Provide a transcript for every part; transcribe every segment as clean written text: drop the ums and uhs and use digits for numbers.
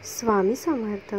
स्वामी समर्थ.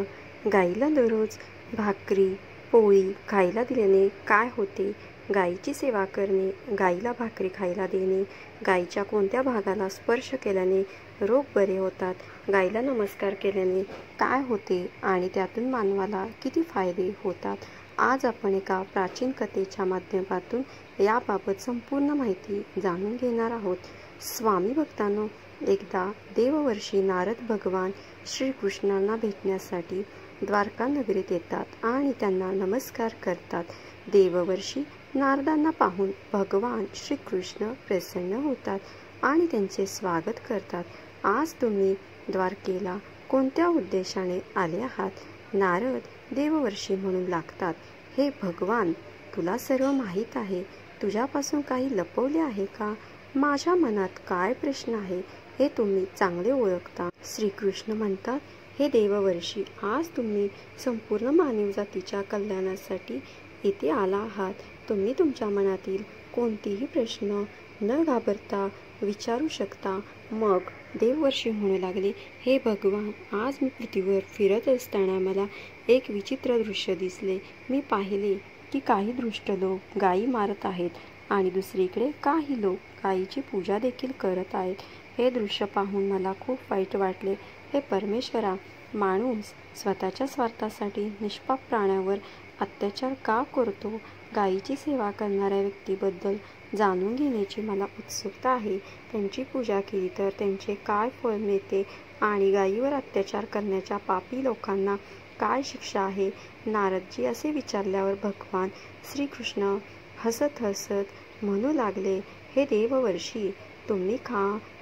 गाईला दररोज भाकरी पोळी खायला दिल्याने काय होते? गाईची सेवा करणे, गाईला भाकरी खायला देणे, गाईच्या कोणत्या भागाला स्पर्श केल्याने रोग बरे होतात, गाईला नमस्कार केल्याने काय होते आणि त्यातून मानवाला किती फायदे होतात, आज आपण एका प्राचीन कथेच्या माध्यमातून याबाबत संपूर्ण माहिती जाणून घेणार आहोत. स्वामी भक्तांनो, एकदा देववर्षी नारद भगवान श्रीकृष्णांना भेटण्यासाठी द्वारका नगरीत येतात आणि त्यांना नमस्कार करतात. देववर्षी नारदांना पाहून भगवान श्रीकृष्ण प्रसन्न होतात आणि त्यांचे स्वागत करतात. आज तुम्ही द्वारकेला कोणत्या उद्देशाने आले आहात? नारद देववर्षी म्हणून लागतात. हे भगवान, तुला सर्व माहीत आहे. तुझ्यापासून काही लपवले आहे का? माझ्या मनात काय प्रश्न आहे हे तुम्ही चांगले ओळखता. श्रीकृष्ण म्हणतात, हे देववर्षी, आज तुम्ही संपूर्ण मानवजातीच्या कल्याणासाठी इथे आला आहात. तुम्ही तुमच्या मनातील कोणतीही प्रश्न न घाबरता विचारू शकता. मग देववर्षी म्हणू लागले, हे भगवान, आज मी पृथ्वीवर फिरत असताना मला एक विचित्र दृश्य दिसले. मी पाहिले की काही दुष्ट लोक गायी मारत आहेत आणि दुसरीकडे काही लोक गायीची पूजा देखील करत आहेत. हे दृश्य पाहून मला खूप वाईट वाटले. हे परमेश्वरा, माणूस स्वतःच्या स्वार्थासाठी निष्पाप प्राण्यावर अत्याचार का करतो? गायीची सेवा करणाऱ्या व्यक्तीबद्दल जाणून घेण्याची मला उत्सुकता आहे. त्यांची पूजा केली तर त्यांचे काय फळ मिळते आणि गायीवर अत्याचार करण्याच्या पापी लोकांना काय शिक्षा आहे? नारदजी असे विचारल्यावर भगवान श्रीकृष्ण हसत हसत म्हणू लागले, हे देववर्षी, तुम्ही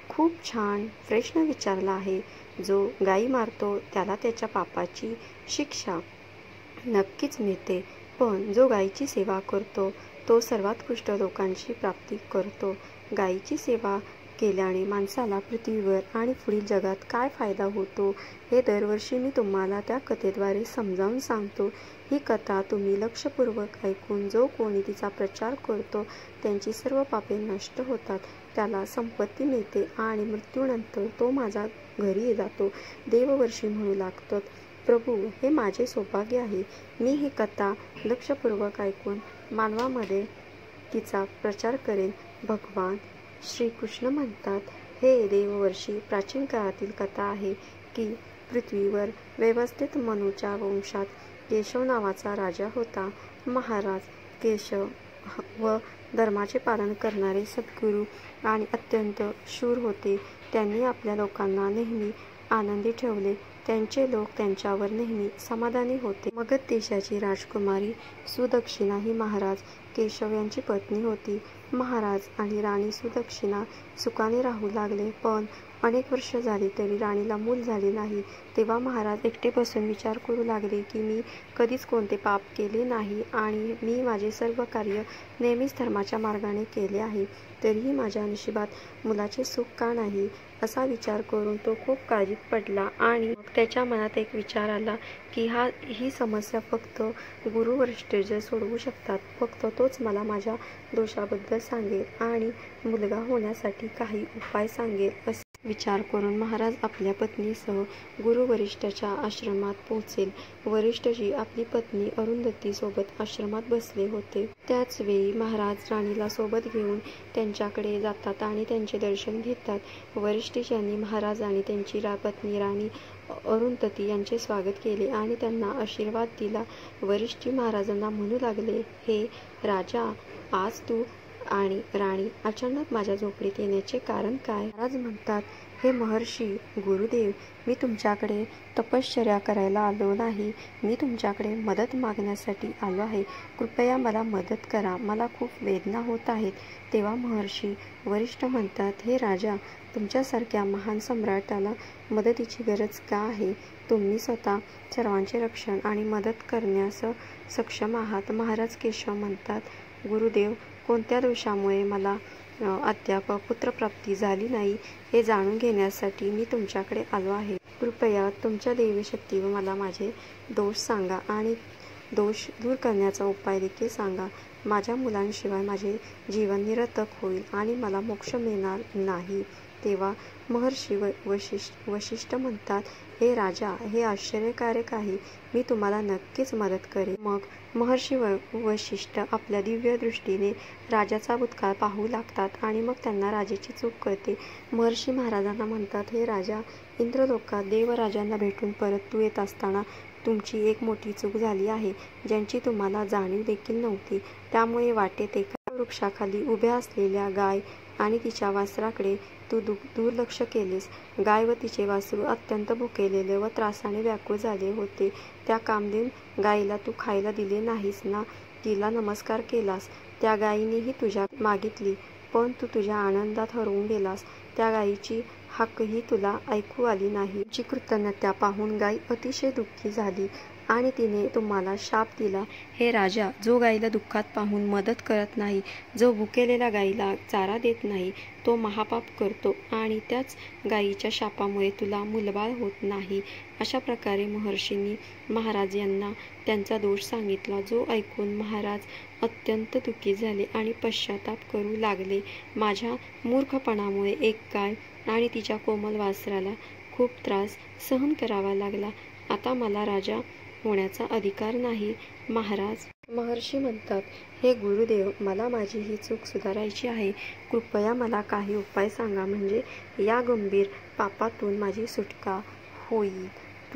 खूप छान प्रश्न विचारला आहे. जो गायी मारतो त्याला त्याच्या पापाची शिक्षा नक्कीच मिळते, पण जो गायीची सेवा करतो तो सर्वोत्कृष्ट लोकांची प्राप्ती करतो. गायीची सेवा केल्याने माणसाला पृथ्वीवर आणि पुढील जगात काय फायदा होतो हे दरवर्षी मी तुम्हाला त्या कथेद्वारे समजावून सांगतो. ही कथा तुम्ही लक्षपूर्वक ऐकून जो कोणी तिचा प्रचार करतो त्यांची सर्व पापे नष्ट होतात, त्याला संपत्ती मिळते आणि मृत्यूनंतर तो माझ्या घरी जातो. देववर्षी म्हणू लागतात, प्रभू, हे माझे सौभाग्य आहे. मी ही कथा लक्षपूर्वक ऐकून मानवामध्ये तिचा प्रचार करेन. भगवान श्रीकृष्ण म्हणतात, हे देववर्षी, प्राचीन काळातील कथा आहे की पृथ्वीवर व्यवस्थित मनूच्या वंशात केशव नावाचा राजा होता. महाराज केशव व धर्माचे पालन करणारे सद्गुरू आणि अत्यंत शूर होते. त्यांनी आपल्या लोकांना नेहमी आनंदी ठेवले. त्यांचे लोक त्यांच्यावर नेहमी समाधानी होते. मगध देशाची राजकुमारी सुदक्षिणा ही महाराज केशव यांची पत्नी होती. महाराज आणि राणी सुदक्षिणा सुखाने राहू लागले, पण अनेक वर्ष झाली तरी राणीला मूल झाले नाही. तेव्हा महाराज एकटे बसून विचार करू लागले की मी कधीच कोणते पाप केले नाही आणि मी माझे सर्व कार्य नेहमीच धर्माच्या मार्गाने केले आहे, तरीही माझ्या नशिबात मुलाचे सुख का नाही? असा विचार करून तो खूप काळजीत पडला आणि मग त्याच्या मनात एक विचार आला की ही समस्या फक्त गुरु वशिष्ठ सोडवू शकतात. फक्त तोच मला माझ्या दोषाबद्दल सांगेल आणि मुलगा होण्यासाठी काही उपाय सांगेल. असे विचार करून महाराज आपल्या पत्नीसह गुरु वशिष्ठाच्या आश्रमात पोहोचेल. वशिष्ठजी आपली पत्नी अरुंधती सोबत आश्रमात बसले होते. त्याच वेळी महाराज राणीला सोबत घेऊन त्यांच्याकडे जातात आणि त्यांचे दर्शन घेतात. वशिष्ठजींनी महाराज आणि त्यांची पत्नी राणी अरुंधती यांचे स्वागत केले आणि त्यांना आशीर्वाद दिला. वशिष्ठ महाराजांना म्हणू लागले, हे राजा, आज तू आणि राणी अचानक माझ्या झोपडीत येण्याचे कारण काय? महाराज म्हणतात, हे महर्षी गुरुदेव, मी तुमच्याकडे तपश्चर्या करायला आलो नाही. मी तुमच्याकडे मदत मागण्यासाठी आलो आहे. कृपया मला मदत करा. मला खूप वेदना होत आहेत. तेव्हा महर्षी वशिष्ठ म्हणतात, हे राजा, तुमच्यासारख्या महान सम्राटाला मदतीची गरज का आहे? तुम्ही स्वतः सर्वांचे रक्षण आणि मदत करण्यास सक्षम आहात. महाराज केशव म्हणतात, गुरुदेव, कोणत्या दोषामुळे मला अद्याप पुत्रप्राप्ती झाली नाही हे जाणून घेण्यासाठी मी तुमच्याकडे आलो आहे. कृपया तुमच्या दैवी शक्तीवर मला माझे दोष सांगा आणि दोष दूर करण्याचा उपाय देखील सांगा. माझ्या मुलांशिवाय माझे जीवन निरर्थक होईल आणि मला मोक्ष मिळणार नाही. तेव्हा महर्षी वशिष्ठ म्हणतात, हे राजा, हे आश्चर्यकारक आहे. मी तुम्हाला नक्कीच मदत करेन. मग महर्षी वशिष्ठ आपल्या दिव्य दृष्टीने राजाचा भूतकाळ पाहू लागतात आणि मग त्यांना राजाची चूक कळते. महर्षी महाराजांना म्हणतात, हे राजा, इंद्रलोकात देवराजांना भेटून परत तू येत असताना तुमची एक मोठी चूक झाली आहे, ज्यांची तुम्हाला जाणीव देखील नव्हती. त्यामुळे वाटेत एका वृक्षाखाली उभ्या असलेल्या गाय आणि तिच्या वासराकडे तू दुर्लक्ष केलेस. गाय व तिचे वासरू अत्यंत भुकेलेले व त्रासाने व्याकुळ झाले होते. त्या कामधेन गायीला तू खायला दिले नाहीस ना तिला नमस्कार केलास. त्या गायीनेही तुझ्या मागितली, पण तू तुझ्या आनंदात हरवून गेलास. त्या गायीची हाकही तुला ऐकू आली नाही. तुमची कृतज्ञता पाहून गाय अतिशय दुःखी झाली आणि तिने तुम्हाला शाप दिला. हे राजा, जो गायीला दुःखात पाहून मदत करत नाही, जो भुकेलेल्या गायीला चारा देत नाही, तो महापाप करतो आणि त्याच गायीच्या शापामुळे तुला मुलबाळ होत नाही. अशा प्रकारे महर्षींनी महाराज यांना त्यांचा दोष सांगितला, जो ऐकून महाराज अत्यंत दुःखी झाले आणि पश्चाताप करू लागले. माझ्या मूर्खपणामुळे एक गाय आणि तिच्या कोमल वासराला खूप त्रास सहन करावा लागला. आता मला राजा होण्याचा अधिकार नाही. महाराज महर्षी म्हणतात, हे गुरुदेव, मला माझी ही चूक सुधारायची आहे. कृपया मला काही उपाय सांगा, म्हणजे या गंभीर पापातून माझी सुटका होईल.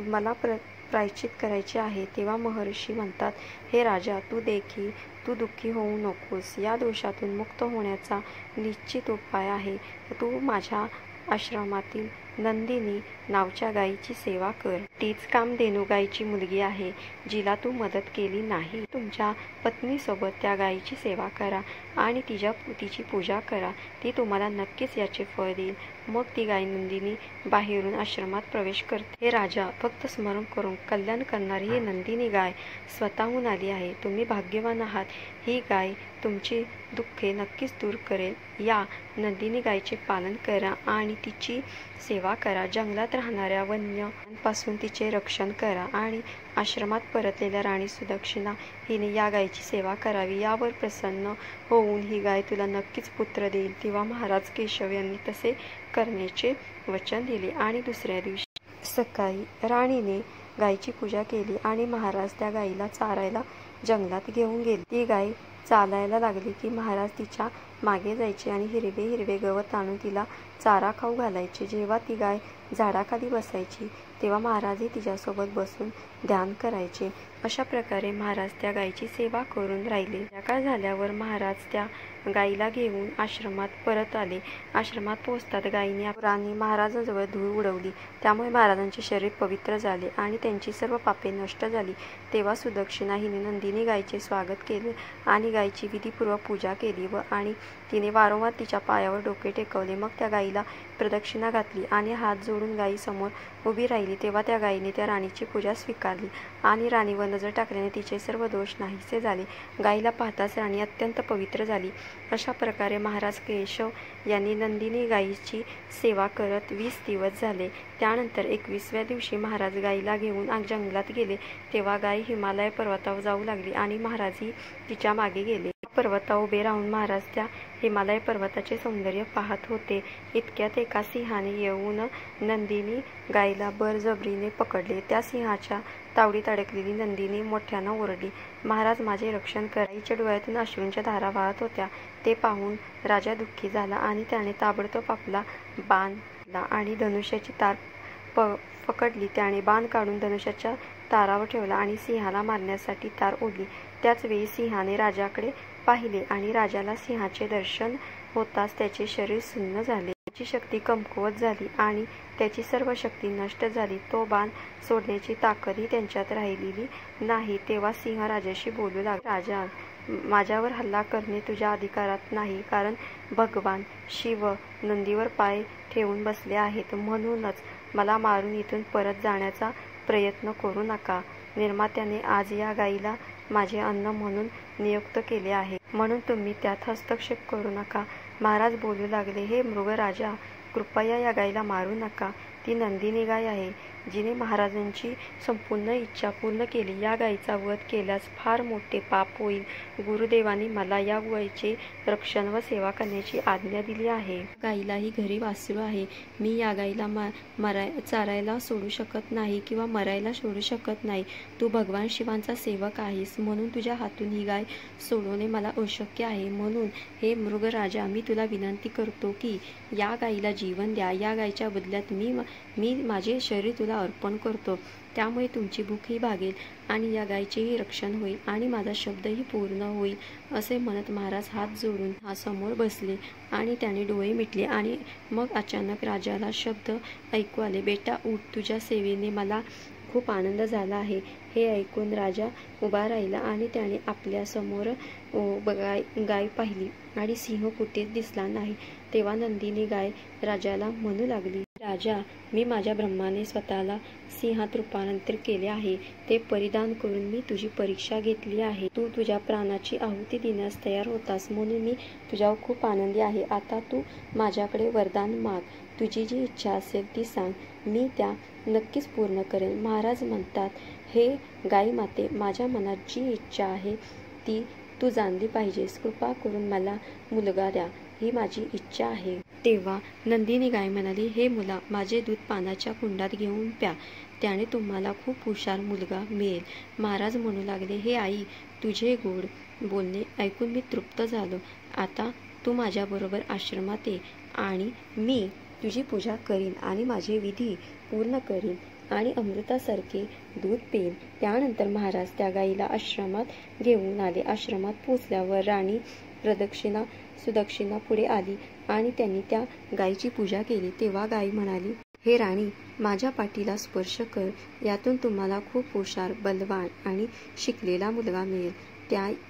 मला प्रायश्चित करायचे आहे. तेव्हा महर्षी म्हणतात, हे राजा, तू दुःखी होऊ नकोस. या दोषातून मुक्त होण्याचा निश्चित उपाय आहे. तू माझ्या आश्रमातील नंदिनी नावच्या गायीची सेवा कर. तीच कामधेनू गायीची मुलगी आहे, जिला तू मदत केली नाही. तुमच्या पत्नीसोबत त्या गायीची सेवा करा आणि तिची पूजा करा. ती तुम्हाला नक्कीच याचे फळ देईल. मग ती गाय नंदिनी बाहेरून आश्रमात प्रवेश करते. हे राजा, फक्त स्मरण करून कल्याण करणारी ही नंदिनी गाय स्वतःहून आली आहे. तुम्ही भाग्यवान आहात. ही गाय तुमची दुःखे नक्कीच दूर करेल. या नंदिनी गायीचे पालन करा आणि तिची सेवा करा. जंगलात राहणाऱ्या वन्यांपासून तिचे रक्षण करा आणि आश्रमात परतलेल्या राणी सुदक्षिणा हिने या गायीची सेवा करावी. यावर प्रसन्न होऊन ही गाय तुला नक्कीच पुत्र देईल. तेव्हा महाराज केशव यांनी तसे करण्याचे वचन दिले आणि दुसऱ्या दिवशी सकाळी राणीने गायीची पूजा केली आणि महाराज त्या गायीला चारायला जंगलात घेऊन गेले. ती गाय चालायला लागली की महाराज तिच्या मागे जायचे आणि हिरवे हिरवे गवत आणून तिला चारा खाऊ घालायचे. जेव्हा ती गाय झाडाखाली बसायची तेव्हा महाराजही तिच्यासोबत बसून ध्यान करायचे. अशा प्रकारे महाराज त्या गायीची सेवा करून राहिले. संध्याकाळ झाल्यावर महाराज त्या गायीला घेऊन आश्रमात परत आले. आश्रमात पोहोचतात गायीने राणी महाराजांजवळ धूळ उडवली. त्यामुळे महाराजांचे शरीर पवित्र झाले आणि त्यांची सर्व पापे नष्ट झाली. तेव्हा सुदक्षिणा हिने नंदिनी गायीचे स्वागत केले आणि गायीची विधीपूर्वक पूजा केली आणि तिने वारंवार तिच्या पायावर डोके टेकवले. मग त्या गायीला प्रदक्षिणा घातली आणि हात जोडून गायीसमोर उभी राहिली. तेव्हा त्या गायीने त्या राणीची पूजा स्वीकारली आणि राणीवर नजर टाकल्याने तिचे सर्व दोष नाहीसे झाले. गायीला पाहताच राणी अत्यंत पवित्र झाली. अशा प्रकारे महाराज केशव यांनी नंदिनी गायीची सेवा करत 20 दिवस झाले. त्यानंतर 21व्या दिवशी महाराज गायीला घेऊन जंगलात गेले. तेव्हा गाय हिमालय पर्वतावर जाऊ लागली आणि महाराजही तिच्या मागे गेले. पर्वतावर उभे राहून महाराज त्या हिमालय पर्वताचे सौंदर्य पाहत होते. इतक्यात एका सिंहाने येऊन नंदिनी गायीला बळजबरीने पकडले. त्या सिंहाच्या तावडीत अडकलेली नंदिनी मोठ्यानं ओरडली, महाराज, माझे रक्षण करा. गायीच्या डोळ्यातून अश्रूंच्या धारा वाहत होत्या. ते पाहून राजा दुःखी झाला आणि त्याने ताबडतोब आपला बाण आणि धनुष्याची तार पकडली. त्याने बाण काढून धनुष्याच्या तारावर ठेवला आणि सिंहाला मारण्यासाठी तार ओढली. त्याच वेळी सिंहाने राजाकडे पाहिले आणि राजाला सिंहाचे दर्शन होताच त्याचे शरीर सुन्न झाले. त्याची शक्ती कमकुवत झाली आणि त्याची सर्व शक्ती नष्ट झाली. तो बाण सोडण्याची ताकदही त्यांच्यात राहिलेली नाही. तेव्हा सिंह राजाशी बोलू लागला, राजा, माझ्यावर हल्ला करणे तुझ्या अधिकारात नाही, कारण भगवान शिव नंदीवर पाय ठेवून बसले आहेत. म्हणूनच मला मारून इथून परत जाण्याचा प्रयत्न करू नका. निर्मात्याने आज या गायीला माझे अन्न म्हणून नियुक्त केले आहे, म्हणून तुम्ही त्यात हस्तक्षेप करू नका. महाराज बोलू लागले, हे मृगराजा, कृपया या गायीला मारू नका. ती नंदिनी गाय आहे. जिने महाराजांची संपूर्ण इच्छा पूर्ण केली. या गायीचा वध केल्यास फार मोठे पाप होईल. गुरुदेवांनी मला या गायीचे रक्षण व सेवा करण्याची आज्ञा दिली आहे. गायीलाही घरी वासरू आहे. मी या गायीला चारायला सोडू शकत नाही किंवा मरायला सोडू शकत नाही. तू भगवान शिवांचा सेवक आहेस, म्हणून तुझ्या हातून ही गाय सोडवणे मला अशक्य आहे. म्हणून हे मृगराजा, मी तुला विनंती करतो की या गायीला जीवन द्या. या गायीच्या बदल्यात मी माझे शरीर तुला अर्पण करतो. त्यामुळे तुमची भूकही भागेल आणि या गायीचेही रक्षण होईल आणि माझा शब्दही पूर्ण होईल. असे म्हणत महाराज हात जोडून समोर बसले आणि त्याने डोळे मिटले. आणि मग अचानक राजाला शब्द ऐकू आले, बेटा उठ, तुझ्या सेवेने मला खूप आनंद झाला आहे. हे ऐकून राजा उभा राहिला आणि त्याने आपल्या समोर गाय पाहिली आणि सिंह कुठेच दिसला नाही. तेव्हा नंदिनी गाय राजाला म्हणू लागली, राजा, मी माझ्या ब्रह्माने स्वतःला सिंहात रूपांतर केले आहे. ते परिधान करून मी तुझी परीक्षा घेतली आहे. तू तुझ्या प्राणाची आहुती देण्यास तयार होतास, म्हणून मी तुझ्यावर खूप आनंदी आहे. आता तू माझ्याकडे वरदान माग. तुझी जी इच्छा असेल ती सांग, मी त्या नक्कीच पूर्ण करेन. महाराज म्हणतात, हे गाई माते, माझ्या मनात जी इच्छा आहे ती तू जाणली पाहिजेस. कृपा करून मला मुलगा द्या, ही माझी इच्छा आहे. तेव्हा नंदिनी गाय म्हणाली, हे मुला, माझे दूध पानाच्या कुंडात घेऊन प्या. त्याने तुम्हाला खूप हुशार मुलगा मिळेल. महाराज म्हणू लागले, हे आई, तुझे गोड बोलणे ऐकून मी तृप्त झालो. आता तू माझ्याबरोबर आश्रमात ये आणि मी तुझी पूजा करीन आणि माझे विधी पूर्ण करीन आणि अमृतासारखे दूध पेन. त्यानंतर महाराज त्या गायीला आश्रमात घेऊन आले. आश्रमात पोचल्यावर राणी सुदक्षिणा पुढे आली आणि त्यांनी त्या गायीची पूजा केली. तेव्हा गायी म्हणाली, हे राणी, माझ्या पाठीला स्पर्श कर. यातून तुम्हाला खूप हुशार, बलवान आणि शिकलेला मुलगा मिळेल.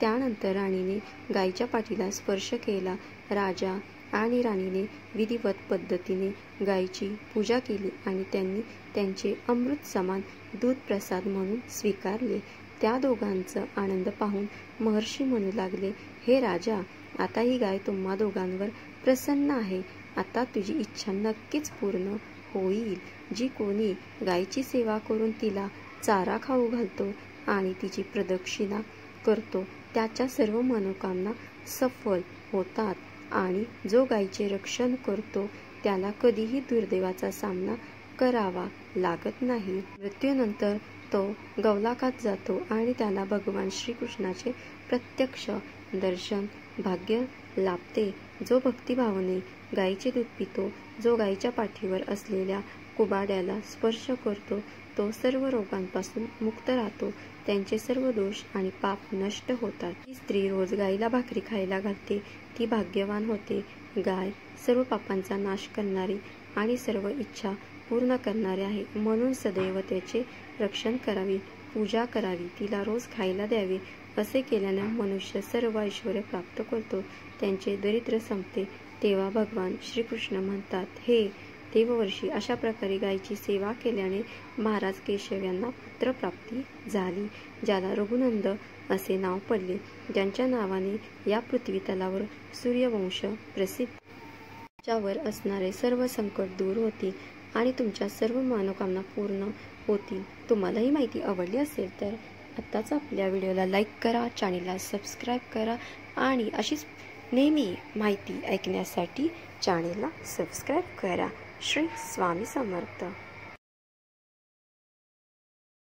त्यानंतर राणीने गायीच्या पाठीला स्पर्श केला. राजा आणि राणीने विधिवत पद्धतीने गायीची पूजा केली आणि त्यांनी त्यांचे अमृत समान दूध प्रसाद म्हणून स्वीकारले. त्या दोघांचा आनंद पाहून महर्षी म्हणू लागले, हे राजा, आता ही गाय तुम्हा दोघांवर प्रसन्न आहे. आता तुझी इच्छा नक्कीच पूर्ण होईल. जी कोणी गायीची सेवा करून तिला चारा खाऊ घालतो आणि तिची प्रदक्षिणा करतो, त्याच्या सर्व मनोकामना सफल होतात. आणि जो गायीचे रक्षण करतो त्याला कधीही दुर्दैवाचा सामना करावा लागत नाही. मृत्यूनंतर तो गौलोकात जातो आणि त्याला भगवान श्रीकृष्णाचे प्रत्यक्ष दर्शन भाग्य लाभते. जो भक्तिभावाने गायीचे दूध पितो, जो गायीच्या पाठीवर असलेल्या कुबाड्याला स्पर्श करतो, तो सर्व रोगांपासून मुक्त राहतो. त्यांचे सर्व दोष आणि पाप नष्ट होतात. जी स्त्री रोज गायीला भाकरी खायला घालते ती भाग्यवान होते. गाय सर्व पापांचा नाश करणारी आणि सर्व इच्छा पूर्ण करणारी आहे. म्हणून सदैव त्याचे रक्षण करावे, पूजा करावी, तिला रोज खायला द्यावे. असे केल्याने मनुष्य सर्व ऐश्वर्य प्राप्त करतो, त्यांचे दरिद्र संपते. तेव्हा भगवान श्रीकृष्ण म्हणतात, हे देववर्षी, अशा प्रकारे गायीची सेवा केल्याने महाराज केशव यांना पुत्रप्राप्ती झाली, ज्याला रघुनंद असे नाव पडले, ज्यांच्या नावाने या पृथ्वी तलावर सूर्यवंश प्रसिद्ध. त्याच्यावर असणारे सर्व संकट दूर होतील आणि तुमच्या सर्व मनोकामना पूर्ण होतील. तुम्हाला ही माहिती आवडली असेल तर आत्ताच आपल्या व्हिडिओला लाईक करा, चॅनेलला सबस्क्राईब करा आणि अशीच नेहमी माहिती ऐकण्यासाठी चॅनेलला सबस्क्राईब करा. श्री स्वामी समर्थ.